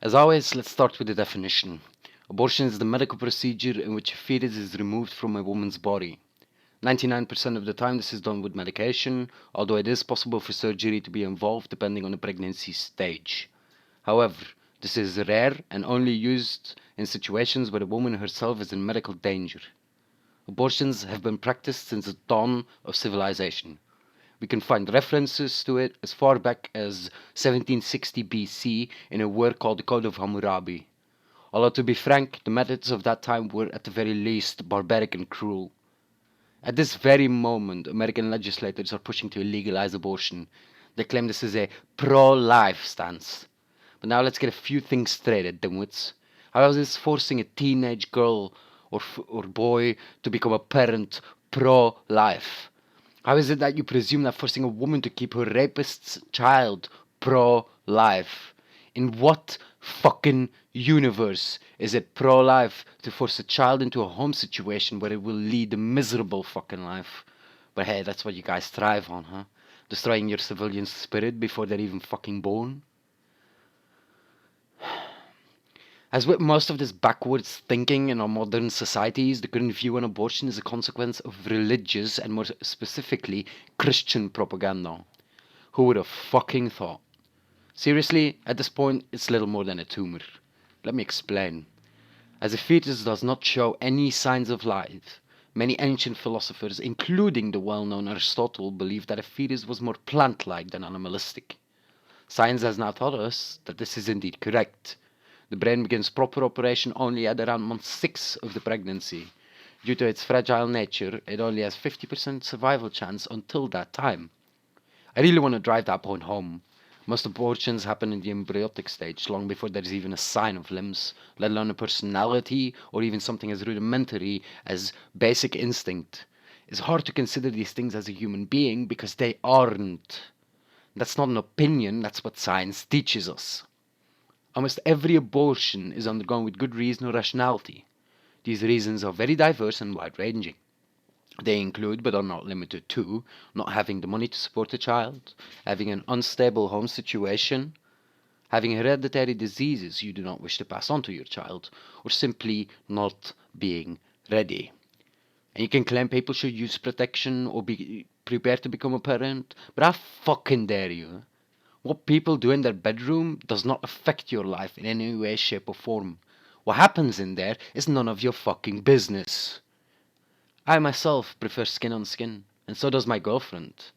As always, let's start with the definition. Abortion is the medical procedure in which a fetus is removed from a woman's body. 99% of the time, this is done with medication, although it is possible for surgery to be involved depending on the pregnancy stage. However, this is rare and only used in situations where a woman herself is in medical danger. Abortions have been practiced since the dawn of civilization. We can find references to it as far back as 1760 BC in a work called the Code of Hammurabi. Although, to be frank, the methods of that time were at the very least barbaric and cruel. At this very moment, American legislators are pushing to legalize abortion. They claim this is a pro-life stance. But now let's get a few things straight, dimwits. How is this forcing a teenage girl or boy to become a parent pro-life? How is it that you presume that forcing a woman to keep her rapist's child pro-life? In what fucking universe is it pro-life to force a child into a home situation where it will lead a miserable fucking life? But hey, that's what you guys thrive on, huh? Destroying your civilian spirit before they're even fucking born? As with most of this backwards thinking in our modern societies, the current view on abortion is a consequence of religious and more specifically Christian propaganda. Who would have fucking thought? Seriously, at this point, it's little more than a tumor. Let me explain. As a fetus does not show any signs of life, many ancient philosophers, including the well-known Aristotle, believed that a fetus was more plant-like than animalistic. Science has now taught us that this is indeed correct. The brain begins proper operation only at around month 6 of the pregnancy. Due to its fragile nature, it only has 50% survival chance until that time. I really want to drive that point home. Most abortions happen in the embryonic stage, long before there is even a sign of limbs, let alone a personality or even something as rudimentary as basic instinct. It's hard to consider these things as a human being because they aren't. That's not an opinion, that's what science teaches us. Almost every abortion is undergone with good reason or rationality. These reasons are very diverse and wide-ranging. They include, but are not limited to, not having the money to support a child, having an unstable home situation, having hereditary diseases you do not wish to pass on to your child, or simply not being ready. And you can claim people should use protection or be prepared to become a parent, but I fucking dare you. What people do in their bedroom does not affect your life in any way, shape, or form. What happens in there is none of your fucking business. I myself prefer skin on skin, and so does my girlfriend.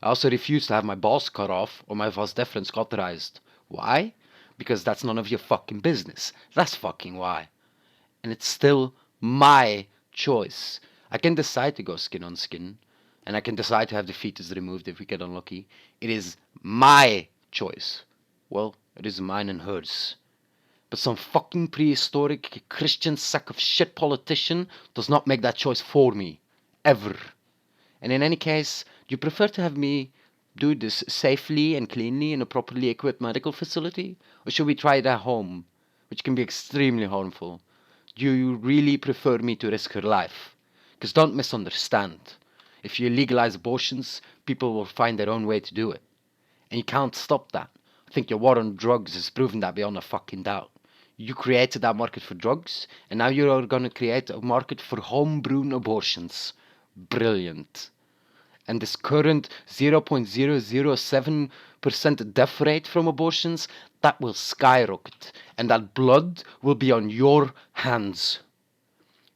I also refuse to have my balls cut off or my vas deferens cauterized. Why? Because that's none of your fucking business. That's fucking why. And it's still my choice. I can decide to go skin on skin, and I can decide to have the fetus removed if we get unlucky. It is my choice. Well, it is mine and hers. But some fucking prehistoric Christian sack of shit politician does not make that choice for me. Ever. And in any case, do you prefer to have me do this safely and cleanly in a properly equipped medical facility? Or should we try it at home, which can be extremely harmful? Do you really prefer me to risk her life? Because don't misunderstand. If you legalize abortions, people will find their own way to do it. And you can't stop that. I think your war on drugs has proven that beyond a fucking doubt. You created that market for drugs, and now you're going to create a market for home-brewn abortions. Brilliant. And this current 0.007% death rate from abortions, that will skyrocket, and that blood will be on your hands.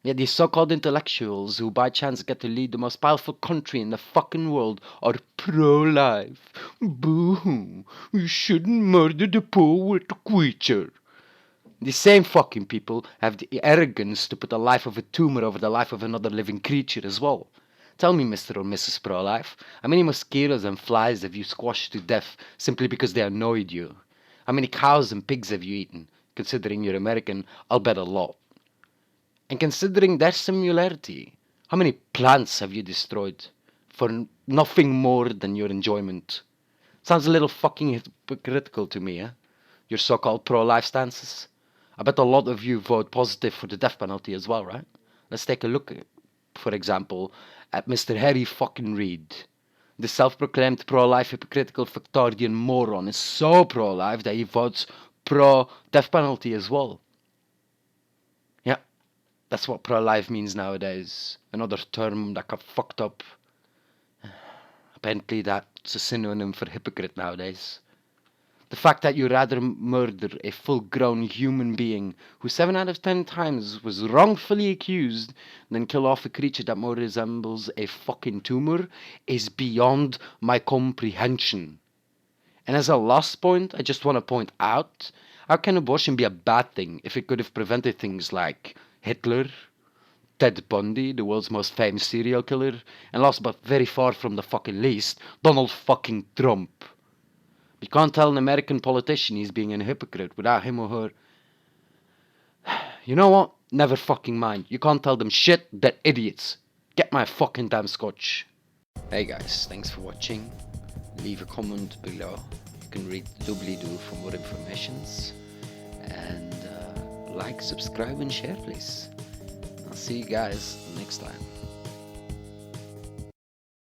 Yet these so-called intellectuals who by chance get to lead the most powerful country in the fucking world are pro-life. Boo-hoo, we shouldn't murder the poor little creature. The same fucking people have the arrogance to put the life of a tumor over the life of another living creature as well. Tell me, Mr. or Mrs. Pro-Life, how many mosquitoes and flies have you squashed to death simply because they annoyed you? How many cows and pigs have you eaten? Considering you're American, I'll bet a lot. And considering their similarity, how many plants have you destroyed for nothing more than your enjoyment? Sounds a little fucking hypocritical to me, eh? Your so-called pro-life stances. I bet a lot of you vote positive for the death penalty as well, right? Let's take a look, for example, at Mr. Harry fucking Reid. The self-proclaimed pro-life hypocritical Victorian moron is so pro-life that he votes pro-death penalty as well. Yeah, that's what pro-life means nowadays. Another term that got fucked up. Apparently that's a synonym for hypocrite nowadays. The fact that you rather murder a full-grown human being who 7 out of 10 times was wrongfully accused than kill off a creature that more resembles a fucking tumor is beyond my comprehension. And as a last point, I just want to point out, how can abortion be a bad thing if it could have prevented things like Hitler, Ted Bundy, the world's most famous serial killer, and last but very far from the fucking least, Donald fucking Trump. You can't tell an American politician he's being a hypocrite without him or her. You know what? Never fucking mind. You can't tell them shit, they're idiots. Get my fucking damn scotch. Hey guys, thanks for watching. Leave a comment below. You can read the doobly-doo for more informations. And like, subscribe and share please. I'll see you guys next time.